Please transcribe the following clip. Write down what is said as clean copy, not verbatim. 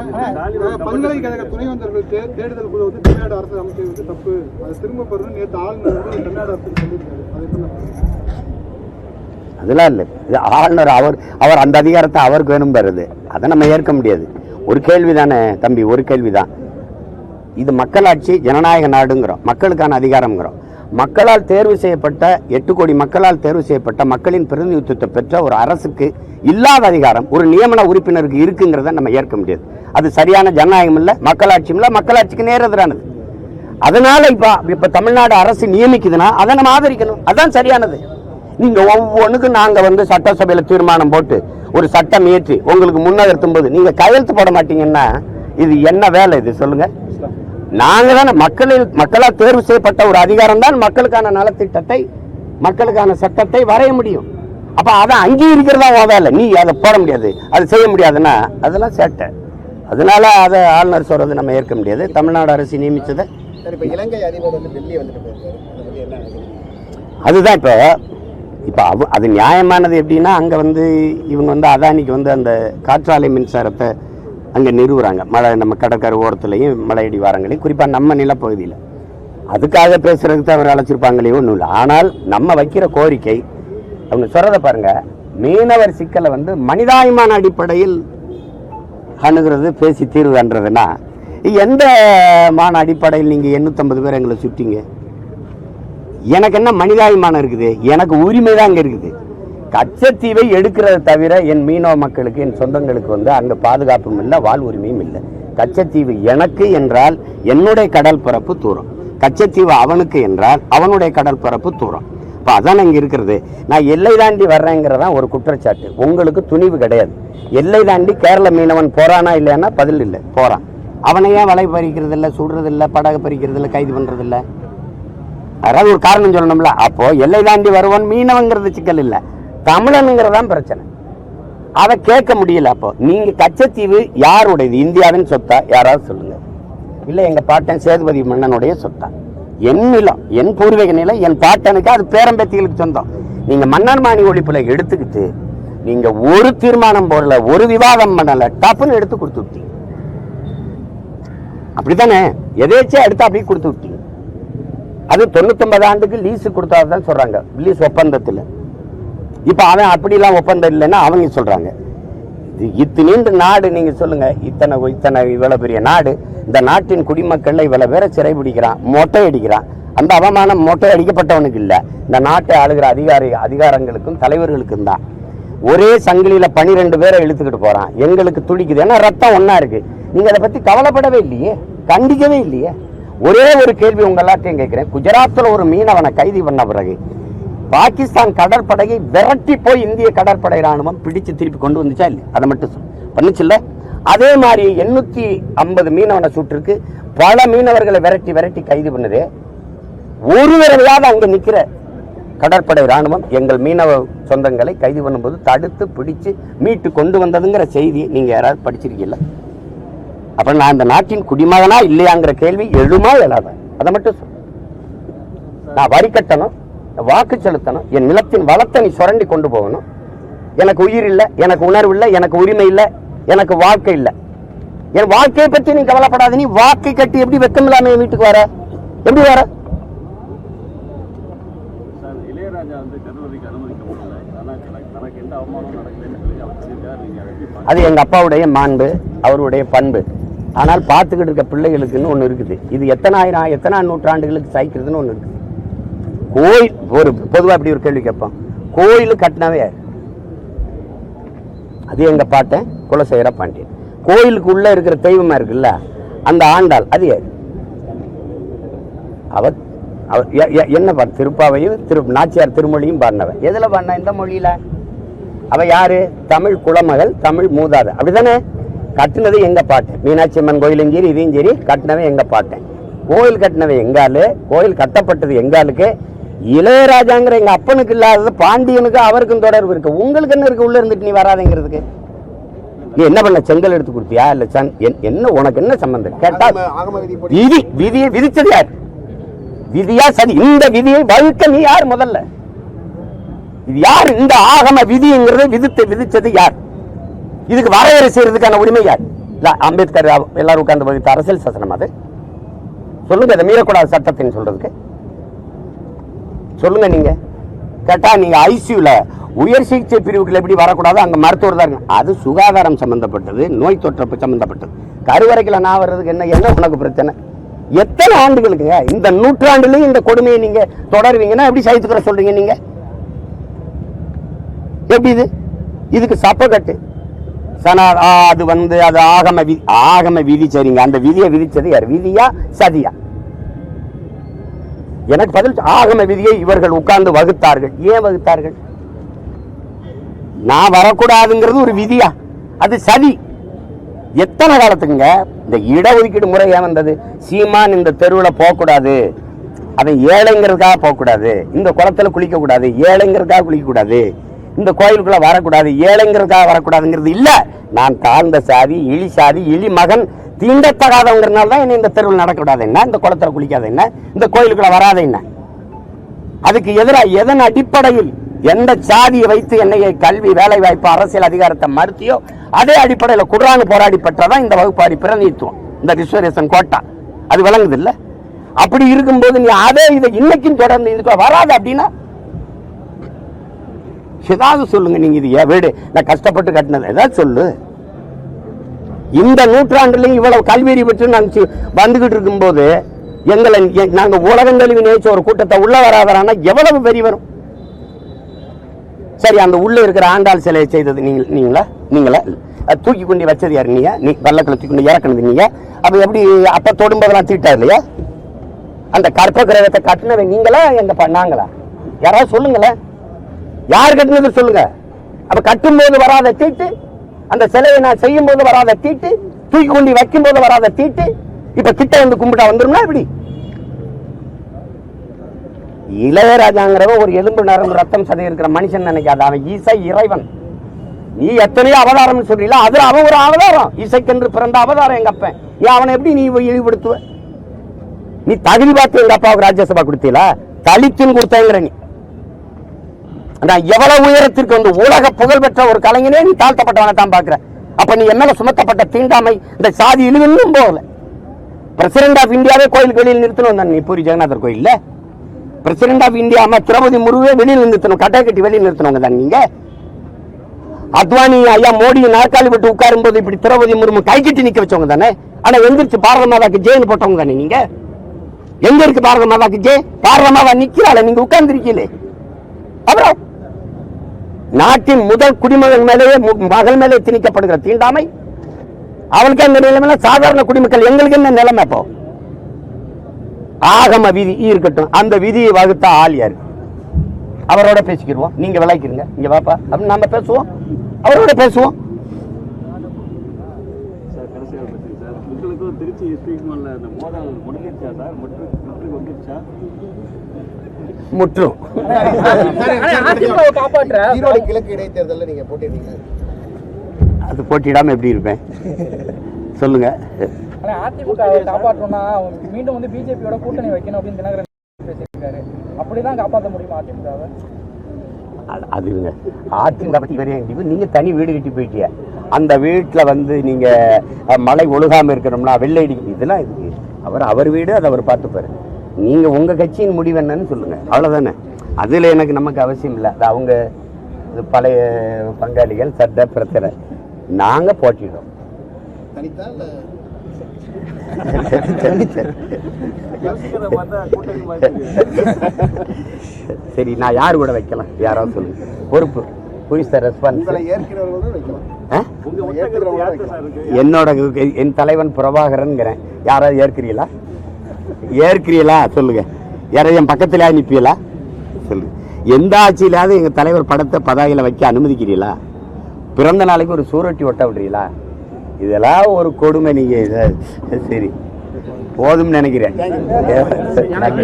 பல்கலைக்கழக துணைவேந்தர்கள் தேடுதல் குழு வந்து தமிழ்நாடு அரசு அமைச்சது தப்பு, அதை திரும்ப பெறணும் நேற்று ஆளுநர் வந்து தமிழ்நாடு அரசு சொல்லியிருக்காரு. அதெல்லாம் இல்லை, ஆளுநர் அவர் அந்த அதிகாரத்தை அவருக்கு வேணும் தருது, அதை நம்ம ஏற்க முடியாது. ஒரு கேள்வி தானே தம்பி, ஒரு கேள்விதான். இது மக்களாட்சி, ஜனநாயக நாடுங்கிறோம், மக்களுக்கான அதிகாரம்ங்கிறோம். மக்களால் தேர்வு செய்யப்பட்ட 8 கோடி மக்களால் தேர்வு செய்யப்பட்ட மக்களின் பிரதிநிதித்துவத்தை பெற்ற ஒரு அரசுக்கு இல்லாத அதிகாரம் ஒரு நியமன உறுப்பினருக்கு இருக்குங்கிறத நம்ம ஏற்க முடியாது. அது சரியான ஜனநாயகம் இல்லை, மக்களாட்சியும் இல்லை, மக்களாட்சிக்கு நேர் எதிரானது. அதனால இப்ப தமிழ்நாடு அரசு நியமிக்குதுன்னா அதை நம்ம ஆதரிக்கணும், அதான் சரியானது. நீங்க ஒவ்வொன்றுக்கும் நாங்க வந்து சட்டசபையில தீர்மானம் போட்டு ஒரு சட்டம் ஏற்றி உங்களுக்கு முன்னகர்த்தும் போது நீங்க கையெழுத்து போட மாட்டீங்கன்னா இது என்ன வேலை? இது சொல்லுங்க. நாங்க தானே மக்களால் தேர்வு செய்யப்பட்ட ஒரு அதிகாரம் தான் மக்களுக்கான நலத்திட்டத்தை, மக்களுக்கான சட்டத்தை வரைய முடியும். அப்ப அதை அங்கீகரிக்கிறதா வேலை, நீ அதை போட முடியாது, அது செய்ய முடியாதுன்னா அதெல்லாம் சேட்டை. அதனால அதை ஆளுநர் சொல்றது நம்ம ஏற்க முடியாது. தமிழ்நாடு அரசு நியமிச்சதை இலங்கை அதிபர் வந்து டெல்லி வந்துட்டு அதுதான் இப்போ அது நியாயமானது. எப்படின்னா அங்கே வந்து இவங்க வந்து அதானிக்கு வந்து அந்த காற்றாலை மின்சாரத்தை அங்கே நிறுவுறாங்க, நம்ம கடற்கரை ஓரத்துலையும் மலையடி வாரங்களையும், குறிப்பாக நம்ம நிலப்பகுதியில். அதுக்காக பேசுறதுக்கு தான் அவர் அழைச்சிருப்பாங்களே ஒன்றும் இல்லை. ஆனால் நம்ம வைக்கிற கோரிக்கை அவங்க சொல்றதை பாருங்க, மீனவர் சிக்கலை வந்து மனிதாயமான அடிப்படையில் அணுகிறது, பேசி தீர்வுன்றதுன்னா எந்த மான அடிப்படையில் நீங்கள் 850 பேர் எங்களை சுட்டிங்க? எனக்கு என்ன மனிதாபிமானம் இருக்குது? எனக்கு உரிமை தான் அங்கே இருக்குது. கச்சத்தீவை எடுக்கிறத தவிர என் மீனவ மக்களுக்கு, என் சொந்தங்களுக்கு வந்து அங்கே பாதுகாப்பும் இல்லை, வாழ் உரிமையும் இல்லை. கச்சத்தீவு எனக்கு என்றால் என்னுடைய கடல் பரப்பு தூரம், கச்சத்தீவு அவனுக்கு என்றால் அவனுடைய கடல் பரப்பு தூரம். இப்போ அதான் இங்கே இருக்கிறது. நான் எல்லை தாண்டி வர்றேங்கிறதான் ஒரு குற்றச்சாட்டு. உங்களுக்கு துணிவு கிடையாது. எல்லை தாண்டி கேரள மீனவன் போறானா இல்லைன்னா பதில் இல்லை, போறான். அவனையே வலை பறிக்கிறது இல்லை, சுடுறது இல்லை, படகு பறிக்கிறது இல்லை, கைது பண்றது இல்லை. அதாவது ஒரு காரணம் சொல்லணும்ல. அப்போ எல்லை தாண்டி வருவன் மீனவங்கிறது சிக்கல் இல்லை, தமிழனுங்கிறதான் பிரச்சனை. அதை கேட்க முடியல. அப்போ நீங்க கச்சத்தீவு யாருடையது? இந்தியாவின் சொத்தா? யாராவது சொல்லுங்க. இல்லை எங்க பாட்டன் சேதுபதி மன்னனுடைய சொத்தா? என் நிலம், என் பூர்வீக நிலம், என் பாட்டனுக்கு, அது பேரம்பேத்திகளுக்கு சொந்தம். நீங்க மன்னர் மாணி ஒழிப்புல எடுத்துக்கிட்டு நீங்க ஒரு தீர்மானம் போடல, ஒரு விவாதம் பண்ணல, டப்புன்னு எடுத்து கொடுத்து விட்டீங்க. அப்படித்தானே? எதேச்சே எடுத்து அப்படியே கொடுத்து விட்டீங்க. அது 99 ஆண்டுக்கு லீஸு கொடுத்தாதான் சொல்றாங்க, லீஸ் ஒப்பந்தத்தில். இப்ப அவன் அப்படிலாம் ஒப்பந்தம் இல்லைன்னா அவங்க சொல்றாங்க. இத்தனை நாடு நீங்க சொல்லுங்க, இத்தனை இவ்வளவு பெரிய நாடு, இந்த நாட்டின் குடிமக்கள் இவ்வளவு பேரை சிறை பிடிக்கிறான், மொட்டை அடிக்கிறான். அந்த அவமானம் மொட்டை அடிக்கப்பட்டவனுக்கு இல்ல, இந்த நாட்டை ஆளுகிற அதிகாரங்களுக்கும் தலைவர்களுக்கும் தான். ஒரே சங்கிலியில 12 பேரை இழுத்துக்கிட்டு போறான். எங்களுக்கு துடிக்குது, ஏன்னா ரத்தம் ஒன்னா இருக்கு. நீங்க அதை பத்தி கவலைப்படவே இல்லையே, கண்டிக்கவே இல்லையே. ஒரே ஒரு கேள்வி உங்க எல்லாத்தையும் கேட்கிறேன். குஜராத்தில் ஒரு மீனவனை கைது பண்ண பிறகு பாகிஸ்தான் கடற்படையை விரட்டி போய் இந்திய கடற்படை ராணுவம் பிடிச்சு திருப்பி கொண்டு வந்துச்சா இல்லை? அதை மட்டும் பண்ணுச்சு இல்ல? அதே மாதிரி 850 மீனவனை சுட்டிருக்கு, பல மீனவர்களை விரட்டி கைது பண்ணுது. ஒரு தடவையாவது அங்க நிக்கிற கடற்படை ராணுவம் எங்கள் மீனவ சொந்தங்களை கைது பண்ணும்போது தடுத்து பிடிச்சு மீட்டு கொண்டு வந்ததுங்கிற செய்தி நீங்க யாராவது படிச்சிருக்கீங்களா? அப்ப நான் இந்த நாட்டின் குடிமகனா இல்லையாங்கிற கேள்வி எழுமா எழாத? அதை மட்டும் நான் வரி கட்டணும், வாக்கு செலுத்தணும், என் நிலத்தின் வளத்தை நீ சுரண்டி கொண்டு போகணும். எனக்கு உயிர் இல்லை, எனக்கு உணர்வு இல்லை, எனக்கு உரிமை இல்லை, எனக்கு வாழ்க்கை இல்லை. என் வாழ்க்கையை பற்றி நீ கவலைப்படாத. நீ வாக்கை கட்டி எப்படி வெக்கம் இல்லாம வீட்டுக்கு வர? எப்படி வர? அது எங்க அப்பாவுடைய மாண்பு, அவருடைய பண்பு. ஆனால் பார்த்துக்கிட்டு இருக்க பிள்ளைகளுக்குன்னு ஒண்ணு இருக்குது. இது எத்தனை நூற்றாண்டுகளுக்கு சைக்கிறதுன்னு ஒண்ணு இருக்குது. கோயில் ஒரு பொதுவா அப்படி ஒரு கேள்வி கேட்பான், கோயில் கட்டினவே அது எங்க பாட்டேன் குலசேகர பாண்டியன். கோயிலுக்கு உள்ள இருக்கிற தெய்வமா இருக்குல்ல, அந்த ஆண்டாள் அது யாரு? அவர் என்ன பாரு? திருப்பாவையும் நாச்சியார் திருமொழியும் பாடினவ. எதுல பாடின? இந்த மொழியில. அவ யாரு? தமிழ் குலமகள், தமிழ் மூதாதை. அப்படித்தானே? கட்டினது எங்க பாட்டேன். மீனாட்சி அம்மன் கோயிலும் சரி, இதையும் சரி, கட்டினவே எங்க பாட்டேன். கோயில் கட்டினவை எங்காலு, கோயில் கட்டப்பட்டது எங்காலுக்கு. இளையராஜாங்கிற எங்க அப்பனுக்கு இல்லாதது பாண்டியனுக்கு அவருக்கும் தொடர்பு இருக்கு. உங்களுக்கு என்ன இருக்கு உள்ள இருந்துட்டு நீ வராதுங்கிறதுக்கு? நீ என்ன பண்ண? செங்கல் எடுத்து கொடுத்தியா? இல்ல என்ன உனக்கு என்ன சம்பந்தம் கேட்டா? விதியை விதிச்சது யார்? விதியா சரி? இந்த விதியை வகுக்க நீ யார்? முதல்ல இது யார்? இந்த ஆகம விதிங்கிறத விதிச்சது யார்? இதுக்கு வரையறை செய்யறதுக்கான உரிமை யார்? இல்ல அம்பேத்கர் எல்லாரும் உட்கார்ந்து வகுத்த அரசியல் சாசனம் அது? சொல்லுங்க, அதை மீறக்கூடாது சட்டத்தின்னு சொல்றதுக்கு சொல்லுங்க. நீங்க கேட்டா நீங்க ஐசியூல உயர் சிகிச்சை பிரிவுகள் எப்படி வரக்கூடாது, அங்க மருத்துவர் தான் இருக்கு. அது சுகாதாரம் சம்பந்தப்பட்டது, நோய் தொற்று சம்பந்தப்பட்டது. கருவறைக்குள்ள நான் வர்றதுக்கு என்ன என்ன உனக்கு பிரச்சனை? எத்தனை ஆண்டுகளுக்குங்க? இந்த நூற்றாண்டுலயும் இந்த கொடுமையை நீங்க தொடருவீங்கன்னா எப்படி சகித்துக்கிற சொல்றீங்க நீங்க? எப்படி இதுக்கு சப்பக்கட்டு அது வந்து அது ஆகம விதி. சரிங்க, அந்த விதியை விதிச்சது யார்? விதியா சதியா? எனக்கு பதில். ஆகம விதியை இவர்கள் உட்கார்ந்து வகுத்தார்கள். ஏன் வகுத்தார்கள்? நான் வரக்கூடாதுங்கிறது ஒரு விதியா? அது சதி. எத்தனை காலத்துக்குங்க இந்த இடஒதுக்கீடு முறை ஏன் வந்தது? சீமான் இந்த தெருவில் போகக்கூடாது, அவன் ஏழைங்கிறதுக்காக போகக்கூடாது, இந்த குளத்துல குளிக்க கூடாது ஏழைங்கிறதுக்காக குளிக்க கூடாது, இந்த கோயிலுக்குள்ள வரக்கூடாது ஏழைங்கிறதுக்காக வரக்கூடாதுங்கிறது இல்ல. நான் தாழ்ந்த சாதி, இழி சாதி, இழி மகன், தீண்டத்தகாதவங்கிறதுனால தான் என்ன இந்த தெருவில் நடக்கூடாது என்ன, இந்த குளத்துல குளிக்காத என்ன, இந்த கோயிலுக்குள்ள வராத என்ன? அதுக்கு எதிராக எதன் அடிப்படையில் எந்த சாதியை வைத்து என்னைய கல்வி, வேலை வாய்ப்பு, அரசியல் அதிகாரத்தை மறுத்தியோ அதே அடிப்படையில் குர்ஆன் போராடி பெற்றதான் இந்த வகுப்பாரி பிரதிநிதித்துவம், இந்த ரிசர்வேஷன் கோட்டா. அது விளங்குது இல்ல? அப்படி இருக்கும்போது நீ அதே இதை இன்னைக்கும் தொடர்ந்து இதுக்கு வராது அப்படின்னா ஏதாவது சொல்லுங்க. நீங்க இது வீடு நான் கஷ்டப்பட்டு கட்டினது ஏதாவது சொல்லு. இந்த நூற்றாண்டுலையும் இவ்வளவு கல்வியறி பெற்று நாங்க வந்துகிட்டு இருக்கும்போது எங்களை நாங்க உலகங்கல்வி நினைச்ச ஒரு கூட்டத்தை உள்ள வராதரானா எவ்வளவு பெரிய வரும்? சரி, அந்த உள்ள இருக்கிற ஆண்டாள் சிலையை செய்தது நீங்களா தூக்கி கொண்டு வச்சது யாரு? நீ பல்லக்கில் தூக்கி கொண்டு இறக்கணுது நீங்க. அப்ப எப்படி அப்ப தொடும்போதெல்லாம் தீட்டா இல்லையா? அந்த கற்ப கிரகத்தை கட்டினவை நீங்களா எங்க நாங்களா? யாராவது சொல்லுங்களேன், யார் கட்டினது சொல்லுங்க. அப்ப கட்டும் போது வராத தீட்டு, அந்த சிலையை நான் செய்யும் போது வராத தீட்டு, தூக்கி கொண்டு வைக்கும் போது வராத தீட்டு, இப்ப கிட்ட வந்து கும்பிட்டா வந்துரும்னா எப்படி? இளையராஜாங்கிறவன் ஒரு எலும்பு நரம்பு ரத்தம் சதை இருக்கிற மனுஷன் நினைக்காத, அவன் இசை இறைவன். நீ எத்தனையோ அவதாரம் சொல்றீங்களா, அதுல அவன் ஒரு அவதாரம், இசைக்கென்று பிறந்த அவதாரம் எங்க அப்பன். ஏன் அவனை எப்படி நீ இழிவுபடுத்துவ? நீ தகுதி பார்த்து எங்க அப்பாவுக்கு ராஜ்யசபா கொடுத்தீங்களா? தலித்துன்னு கொடுத்தேங்கிற நீ. நான் எவ்வளவு உயரத்திற்கு வந்து உலக புகழ் பெற்ற ஒரு கலைஞனே நீ தாழ்த்தப்பட்டவனை தான் பாக்குற. அப்ப நீ என்னால சுமத்தப்பட்ட தீண்டாமை இந்த சாதி இழிவுன்னு போகல. பிரசிடென்ட் ஆஃப் இந்தியாவே கோயிலுக்கு வெளியில் நிறுத்தணும் தான் நீ பூரி ஜெகநாதர் கோயில்ல. பிரசிடென்ட் ஆஃப் இந்தியா அம்மா திரௌபதி முர்முவே வெளியில் நிறுத்தணும், கட்டை கட்டி வெளியில் நிறுத்தணுங்க தான் நீங்க. அத்வானி ஐயா மோடி நாற்காலி விட்டு உட்காரும் போது இப்படி திரௌபதி முர்மு கை கட்டி நிக்க வச்சவங்க தானே. ஆனா எந்திரிச்சு பாரத மாதாக்கு ஜெயின்னு போட்டவங்க தானே நீங்க. எங்க இருக்கு பாரத மாதாக்கு ஜெய்? பாரத மாதா நிக்கிறாள், நீங்க உட்கார்ந்து இருக்கீங்களே. அப்புறம் நாட்டின் முதல் குடிமகன் மேலேயே மகள் மேலே திணிக்கப்படுகிற தீண்டாமை, அவளுக்கு அந்த நிலைமையில சாதாரண குடிமக்கள் எங்களுக்கு என்ன நிலைமை? இப்போ ஆகம விதி இருக்கட்டும், அந்த விதியை வகுத்த ஆள் யாரு? அவரோட பேசிக்கிடுவோம். நீங்க விளைக்கிறீங்க இங்க வாப்பா அப்படின்னு நம்ம பேசுவோம், அவரோட பேசுவோம். முற்றும். கிழக்கு இடைத்தேர்தலில் நீங்க போட்டிருந்தீங்க, அது போட்டிடாம எப்படி இருப்பேன் சொல்லுங்க. அதிமுக காப்பாற்றணும்னா மீண்டும் வந்து பிஜேபியோட கூட்டணி வைக்கணும் அப்படின்னு தினகரன் பேசியிருக்காரு. அப்படிதான் காப்பாற்ற முடியுமா அதிமுகவை? அது இல்லைங்க, அதிமுக பத்தி வரையும் நீங்க தனி வீடு கட்டி போயிட்டிய, அந்த வீட்டுல வந்து நீங்க மழை ஒழுகாம இருக்கணும்னா வெள்ளை அடிக்கணும், இதெல்லாம் இதுக்கு அவர் வீடு, அதை அவர் பார்த்துப்பாரு. நீங்க உங்க கட்சியின் முடிவு என்னன்னு சொல்லுங்க, அவ்வளவுதானே. அதுல எனக்கு நமக்கு அவசியம் இல்லை. அது அவங்க பழைய பங்காளிகள் சட்ட பிரச்சனை. நாங்க போட்டிடுறோம். சரி, நான் யாரு கூட வைக்கலாம்? யாராவது சொல்லுங்க. பொறுப்பு என்னோட என் தலைவன் பிரபாகரன். யாராவது ஏற்கிறீங்களா சொல்லுங்க. யாராவது என் பக்கத்துல அனுப்பியலா சொல்லுங்க. எந்த ஆட்சியிலாவது எங்க தலைவர் படத்தை பதாகையில வைக்க அனுமதிக்கிறீங்களா? பிறந்த நாளைக்கு ஒரு சூரட்டி ஒட்ட விடுறீங்களா? இதெல்லாம் ஒரு கொடுமை. நீங்க சரி போதும்னு நினைக்கிறேன்.